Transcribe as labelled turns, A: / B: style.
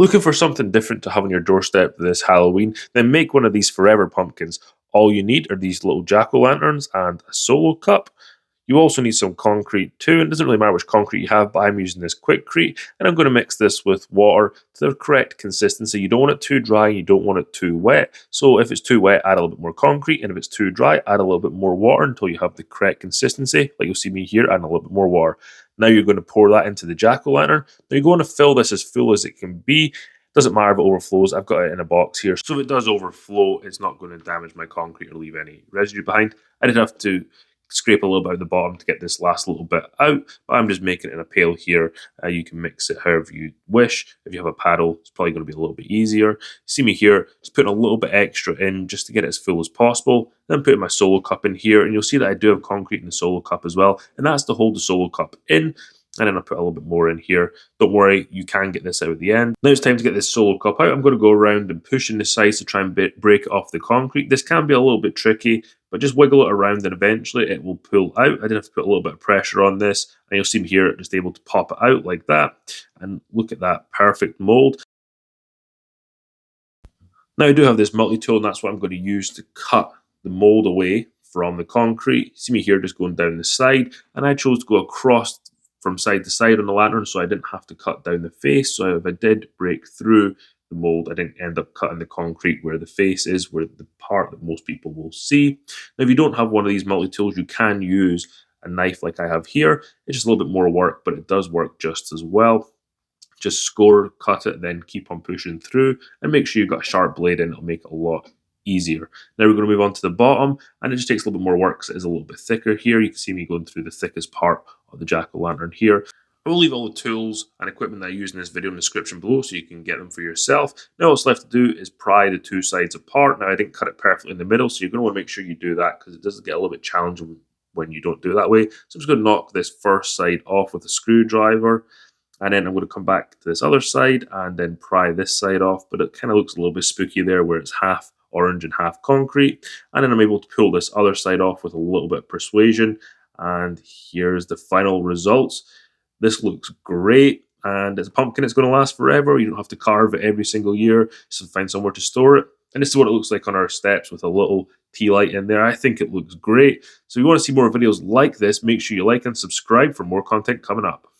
A: Looking for something different to have on your doorstep this Halloween? Then make one of these forever pumpkins. All you need are these little jack-o'-lanterns and a solo cup. You also need some concrete too, and it doesn't really matter which concrete you have, but I'm using this Quikrete, and I'm going to mix this with water to the correct consistency. You don't want it too dry, you don't want it too wet. So if it's too wet, add a little bit more concrete, and if it's too dry, add a little bit more water until you have the correct consistency. Like you'll see me here, adding a little bit more water. Now you're going to pour that into the jack-o'-lantern. Now you're going to fill this as full as it can be. Doesn't matter if it overflows, I've got it in a box here. So if it does overflow, it's not going to damage my concrete or leave any residue behind. I did have to scrape a little bit at the bottom to get this last little bit out, but I'm just making it in a pail here. You can mix it however you wish. If you have a paddle, it's probably going to be a little bit easier. See me here, just putting a little bit extra in just to get it as full as possible. Then putting my solo cup in here, and you'll see that I do have concrete in the solo cup as well, and that's to hold the solo cup in. And then I put a little bit more in here. Don't worry, you can get this out at the end. Now it's time to get this solo cup out. I'm going to go around and push in the sides to try and break it off the concrete. This can be a little bit tricky, but just wiggle it around and eventually it will pull out. I did have to put a little bit of pressure on this, and you'll see me here just able to pop it out like that. And look at that perfect mold. Now I do have this multi-tool, and that's what I'm going to use to cut the mold away from the concrete. See me here just going down the side, and I chose to go across from side to side on the lantern so I didn't have to cut down the face. So if I did break through the mold, I didn't end up cutting the concrete where the face is, where the part that most people will see. Now if you don't have one of these multi-tools, you can use a knife like I have here. It's just a little bit more work, but it does work just as well. Just score, cut it, then keep on pushing through, and make sure you've got a sharp blade in. It'll make it a lot easier. Now we're going to move on to the bottom, and it just takes a little bit more work because it is a little bit thicker here. You can see me going through the thickest part of the jack-o'-lantern here. I will leave all the tools and equipment that I use in this video in the description below so you can get them for yourself. Now what's left to do is pry the two sides apart. Now I didn't cut it perfectly in the middle, so you're going to want to make sure you do that because it does get a little bit challenging when you don't do it that way. So I'm just going to knock this first side off with a screwdriver, and then I'm going to come back to this other side and then pry this side off, but it kind of looks a little bit spooky there where it's half orange and half concrete. And then I'm able to pull this other side off with a little bit of persuasion, and here's the final results. This looks great, and it's a pumpkin. It's going to last forever. You don't have to carve it every single year, so find somewhere to store it. And this is what it looks like on our steps with a little tea light in there. I think it looks great. So if you want to see more videos like this, make sure you like and subscribe for more content coming up.